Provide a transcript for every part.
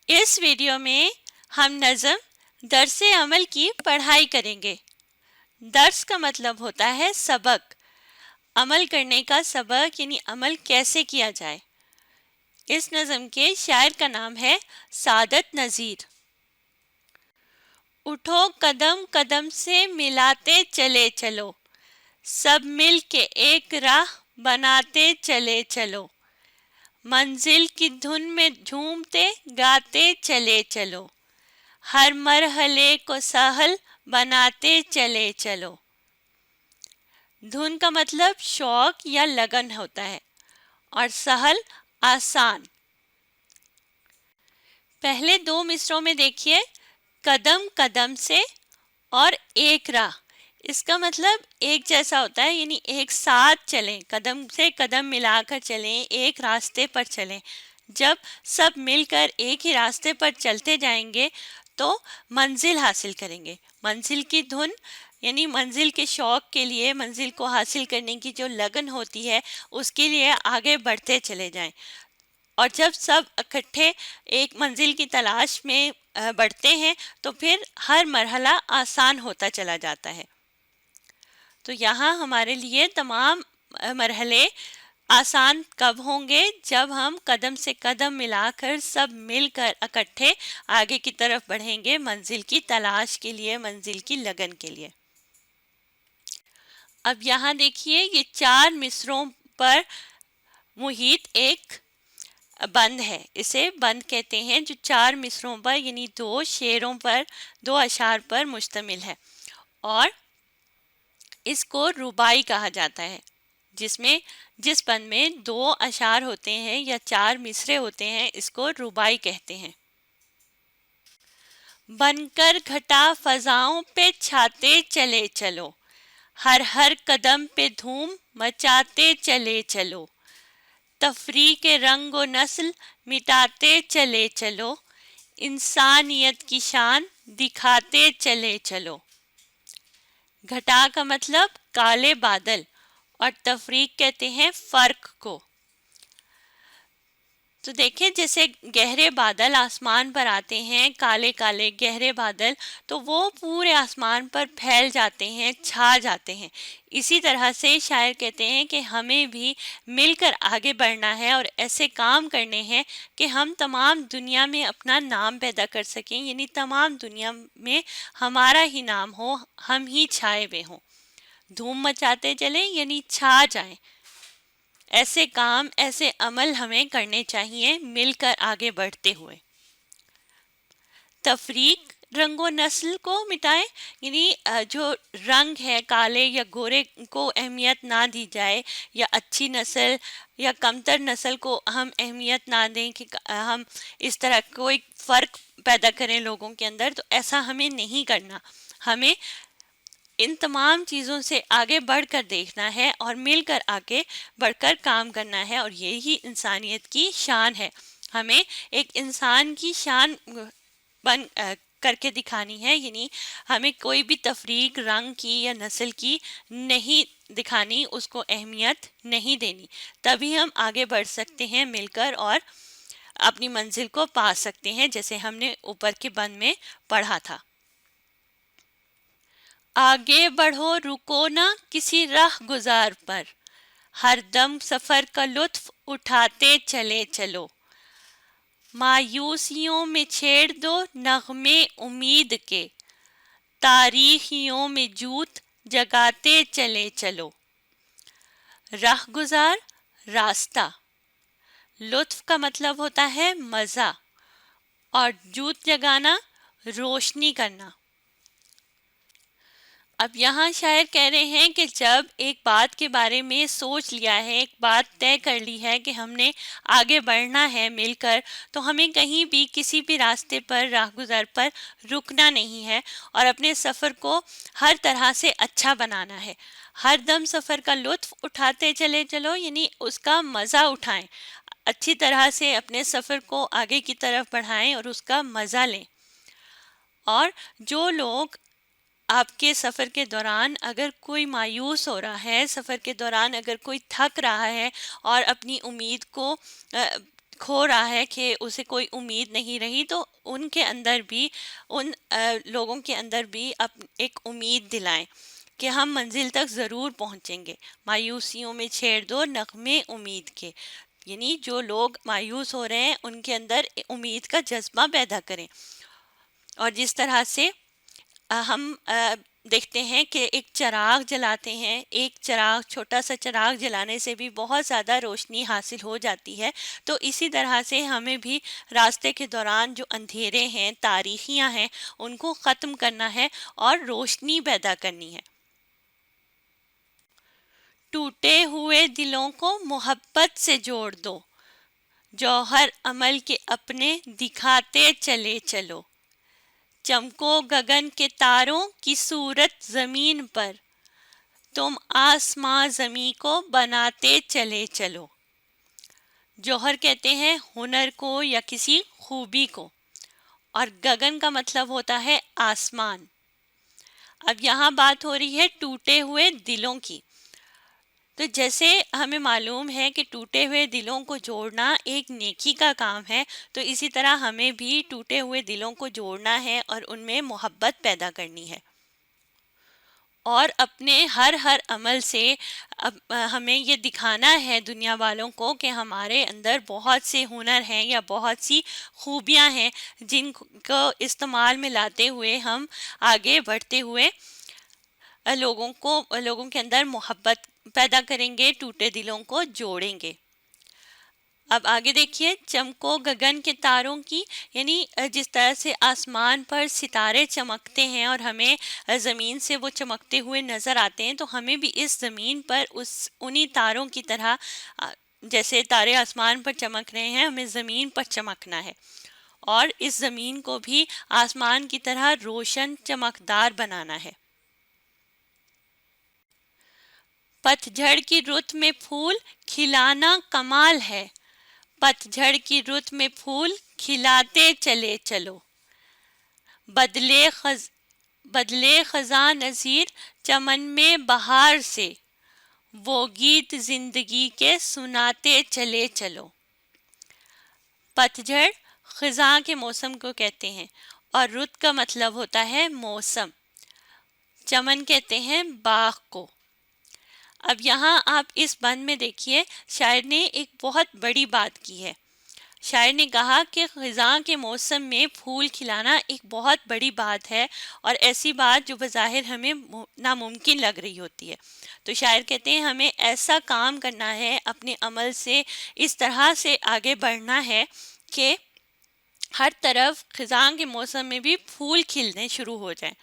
इस वीडियो में हम नज़म दर्स अमल की पढ़ाई करेंगे। दर्स का मतलब होता है सबक, अमल करने का सबक यानी अमल कैसे किया जाए। इस नज़म के शायर का नाम है सादत नज़ीर। उठो कदम कदम से मिलाते चले चलो, सब मिल के एक राह बनाते चले चलो, मंजिल की धुन में झूमते गाते चले चलो, हर मरहले को सहल बनाते चले चलो। धुन का मतलब शौक या लगन होता है और सहल आसान। पहले दो मिसरों में देखिए, कदम कदम से और एक राह, इसका मतलब एक जैसा होता है यानी एक साथ चलें, कदम से कदम मिलाकर चलें, एक रास्ते पर चलें। जब सब मिलकर एक ही रास्ते पर चलते जाएंगे तो मंजिल हासिल करेंगे। मंजिल की धुन यानी मंजिल के शौक के लिए, मंजिल को हासिल करने की जो लगन होती है उसके लिए आगे बढ़ते चले जाएं। और जब सब इकट्ठे एक मंजिल की तलाश में बढ़ते हैं तो फिर हर मरहला आसान होता चला जाता है। तो यहाँ हमारे लिए तमाम मरहले आसान कब होंगे? जब हम कदम से कदम मिलाकर सब मिलकर इकट्ठे आगे की तरफ बढ़ेंगे मंजिल की तलाश के लिए, मंजिल की लगन के लिए। अब यहाँ देखिए, ये चार मिसरों पर मुहित एक बंद है, इसे बंद कहते हैं, जो चार मिसरों पर यानी दो शेरों पर, दो अशार पर मुश्तमिल है। और इसको रुबाई कहा जाता है, जिसमें जिस बंद में दो अशार होते हैं या चार मिसरे होते हैं, इसको रुबाई कहते हैं। बनकर घटा फजाओं पे छाते चले चलो, हर हर कदम पे धूम मचाते चले चलो, तफरीक रंग व नस्ल मिटाते चले चलो, इंसानियत की शान दिखाते चले चलो। घटा का मतलब काले बादल और तफरीक कहते हैं फर्क को। तो देखिए, जैसे गहरे बादल आसमान पर आते हैं, काले काले गहरे बादल, तो वो पूरे आसमान पर फैल जाते हैं, छा जाते हैं। इसी तरह से शायर कहते हैं कि हमें भी मिलकर आगे बढ़ना है और ऐसे काम करने हैं कि हम तमाम दुनिया में अपना नाम पैदा कर सकें, यानी तमाम दुनिया में हमारा ही नाम हो, हम ही छाए हुए हों। धूम मचाते चले यानी छा जाएं। ऐसे काम, ऐसे अमल हमें करने चाहिए मिलकर आगे बढ़ते हुए। तफरीक रंगो नस्ल को मिटाएं यानी जो रंग है, काले या गोरे को अहमियत ना दी जाए, या अच्छी नस्ल या कमतर नस्ल को हम अहमियत ना दें कि हम इस तरह कोई फ़र्क पैदा करें लोगों के अंदर, तो ऐसा हमें नहीं करना। हमें इन तमाम चीज़ों से आगे बढ़कर देखना है और मिलकर आगे बढ़कर काम करना है, और यही इंसानियत की शान है। हमें एक इंसान की शान बन करके दिखानी है, यानी हमें कोई भी तफरीक रंग की या नस्ल की नहीं दिखानी, उसको अहमियत नहीं देनी। तभी हम आगे बढ़ सकते हैं मिलकर और अपनी मंजिल को पा सकते हैं, जैसे हमने ऊपर के बंद में पढ़ा था। आगे बढ़ो रुको ना किसी राह गुजार पर, हर दम सफ़र का लुत्फ उठाते चले चलो, मायूसियों में छेड़ दो नगमे उम्मीद के, तारीखियों में जूत जगाते चले चलो। राह गुजार रास्ता, लुत्फ का मतलब होता है मज़ा, और जूत जगाना रोशनी करना। अब यहाँ शायर कह रहे हैं कि जब एक बात के बारे में सोच लिया है, एक बात तय कर ली है कि हमने आगे बढ़ना है मिलकर, तो हमें कहीं भी किसी भी रास्ते पर, राहगुज़र पर रुकना नहीं है और अपने सफ़र को हर तरह से अच्छा बनाना है। हर दम सफ़र का लुत्फ़ उठाते चले चलो यानी उसका मज़ा उठाएं, अच्छी तरह से अपने सफ़र को आगे की तरफ बढ़ाएं और उसका मज़ा लें। और जो लोग आपके सफ़र के दौरान अगर कोई मायूस हो रहा है, सफ़र के दौरान अगर कोई थक रहा है और अपनी उम्मीद को کھو رہا ہے کہ اسے کوئی امید نہیں رہی، تو ان کے اندر بھی، ان لوگوں کے اندر بھی ایک امید دلائیں کہ ہم منزل تک ضرور پہنچیں گے۔ مایوسیوں میں چھیڑ دو نغمے امید کے، یعنی جو لوگ مایوس ہو رہے ہیں ان کے اندر امید کا جذبہ پیدا کریں۔ اور جس طرح سے ہم دیکھتے ہیں کہ ایک چراغ جلاتے ہیں، ایک چراغ، چھوٹا سا چراغ جلانے سے بھی بہت زیادہ روشنی حاصل ہو جاتی ہے، تو اسی طرح سے ہمیں بھی راستے کے دوران جو اندھیرے ہیں، تاریکیاں ہیں، ان کو ختم کرنا ہے اور روشنی پیدا کرنی ہے۔ ٹوٹے ہوئے دلوں کو محبت سے جوڑ دو، جوہر عمل کے اپنے دکھاتے چلے چلو، چمکو گگن کے تاروں کی صورت زمین پر، تم آسماں زمیں کو بناتے چلے چلو۔ جوہر کہتے ہیں ہنر کو یا کسی خوبی کو، اور گگن کا مطلب ہوتا ہے آسمان۔ اب یہاں بات ہو رہی ہے ٹوٹے ہوئے دلوں کی، تو جیسے ہمیں معلوم ہے کہ ٹوٹے ہوئے دلوں کو جوڑنا ایک نیکی کا کام ہے، تو اسی طرح ہمیں بھی ٹوٹے ہوئے دلوں کو جوڑنا ہے اور ان میں محبت پیدا کرنی ہے، اور اپنے ہر عمل سے ہمیں یہ دکھانا ہے دنیا والوں کو کہ ہمارے اندر بہت سے ہنر ہیں یا بہت سی خوبیاں ہیں، جن کو استعمال میں لاتے ہوئے ہم آگے بڑھتے ہوئے لوگوں کے اندر محبت پیدا کریں گے، ٹوٹے دلوں کو جوڑیں گے۔ اب آگے دیکھیے، چمکو گگن کے تاروں کی، یعنی جس طرح سے آسمان پر ستارے چمکتے ہیں اور ہمیں زمین سے وہ چمکتے ہوئے نظر آتے ہیں، تو ہمیں بھی اس زمین پر انہی تاروں کی طرح، جیسے تارے آسمان پر چمک رہے ہیں، ہمیں زمین پر چمکنا ہے، اور اس زمین کو بھی آسمان کی طرح روشن چمکدار بنانا ہے۔ پت جھڑ کی رت میں پھول کھلانا کمال ہے، پت جھڑ کی رت میں پھول کھلاتے چلے چلو، بدلے خزاں نظیر چمن میں بہار سے، وہ گیت زندگی کے سناتے چلے چلو۔ پت جھڑ خزاں کے موسم کو کہتے ہیں، اور رت کا مطلب ہوتا ہے موسم، چمن کہتے ہیں باغ کو۔ اب یہاں آپ اس بند میں دیکھیے، شاعر نے ایک بہت بڑی بات کی ہے۔ شاعر نے کہا کہ خزاں کے موسم میں پھول کھلانا ایک بہت بڑی بات ہے، اور ایسی بات جو بظاہر ہمیں ناممکن لگ رہی ہوتی ہے، تو شاعر کہتے ہیں ہمیں ایسا کام کرنا ہے، اپنے عمل سے اس طرح سے آگے بڑھنا ہے کہ ہر طرف خزاں کے موسم میں بھی پھول کھلنے شروع ہو جائیں،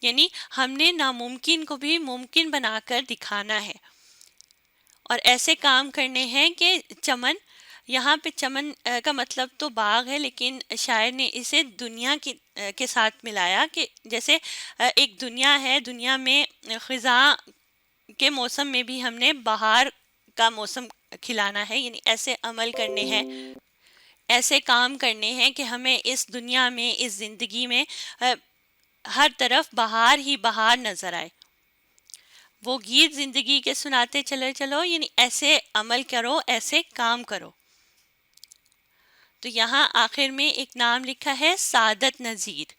یعنی ہم نے ناممکن کو بھی ممکن بنا کر دکھانا ہے، اور ایسے کام کرنے ہیں کہ چمن، یہاں پہ چمن کا مطلب تو باغ ہے، لیکن شاعر نے اسے دنیا کے ساتھ ملایا، کہ جیسے ایک دنیا ہے، دنیا میں خزاں کے موسم میں بھی ہم نے بہار کا موسم کھلانا ہے، یعنی ایسے عمل کرنے ہیں، ایسے کام کرنے ہیں کہ ہمیں اس دنیا میں، اس زندگی میں ہر طرف بہار ہی بہار نظر آئے۔ وہ گیت زندگی کے سناتے چلے چلو، یعنی ایسے عمل کرو، ایسے کام کرو۔ تو یہاں آخر میں ایک نام لکھا ہے سعادت نذیر،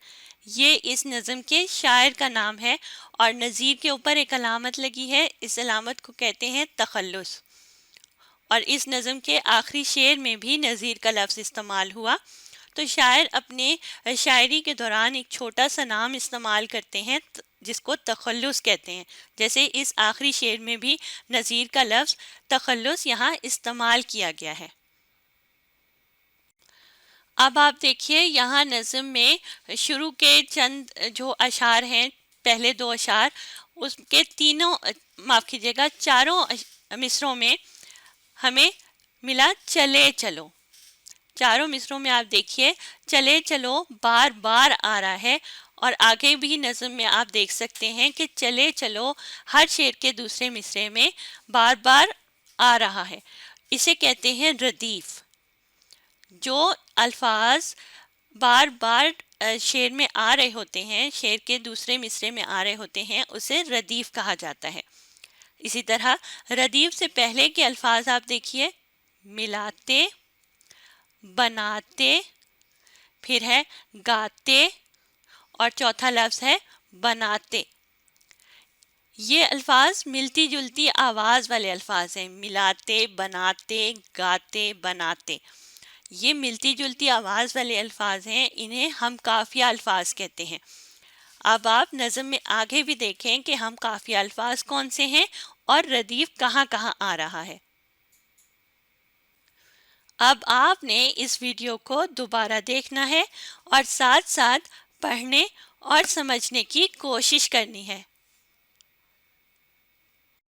یہ اس نظم کے شاعر کا نام ہے، اور نذیر کے اوپر ایک علامت لگی ہے، اس علامت کو کہتے ہیں تخلص، اور اس نظم کے آخری شعر میں بھی نذیر کا لفظ استعمال ہوا۔ تو شاعر اپنے شاعری کے دوران ایک چھوٹا سا نام استعمال کرتے ہیں جس کو تخلص کہتے ہیں، جیسے اس آخری شعر میں بھی نذیر کا لفظ تخلص یہاں استعمال کیا گیا ہے۔ اب آپ دیکھیے یہاں نظم میں شروع کے چند جو اشعار ہیں، پہلے دو اشعار، اس کے چاروں مصروں میں ہمیں ملا چلے چلو۔ چاروں مصروں میں آپ دیکھیے چلے چلو بار بار آ رہا ہے، اور آگے بھی نظم میں آپ دیکھ سکتے ہیں کہ چلے چلو ہر شعر کے دوسرے مصرے میں بار بار آ رہا ہے۔ اسے کہتے ہیں ردیف، جو الفاظ بار بار شعر میں آ رہے ہوتے ہیں، شعر کے دوسرے مصرے میں آ رہے ہوتے ہیں، اسے ردیف کہا جاتا ہے۔ اسی طرح ردیف سے پہلے کے الفاظ آپ دیکھیے، ملاتے، बनाते, फिर है गाते और चौथा लफ्ज़ है बनाते। ये अल्फाज मिलती जुलती आवाज़ वाले अल्फाज हैं, मिलाते, बनाते, गाते, बनाते। ये मिलती जुलती आवाज़ वाले अल्फाज हैं, इन्हें हम काफ़िया अल्फाज कहते हैं। अब आप नज़म में आगे भी देखें कि हम काफ़िया अल्फाज कौन से हैं और रदीफ कहाँ कहाँ आ रहा है। अब आपने इस वीडियो को दोबारा देखना है और साथ साथ पढ़ने और समझने की कोशिश करनी है।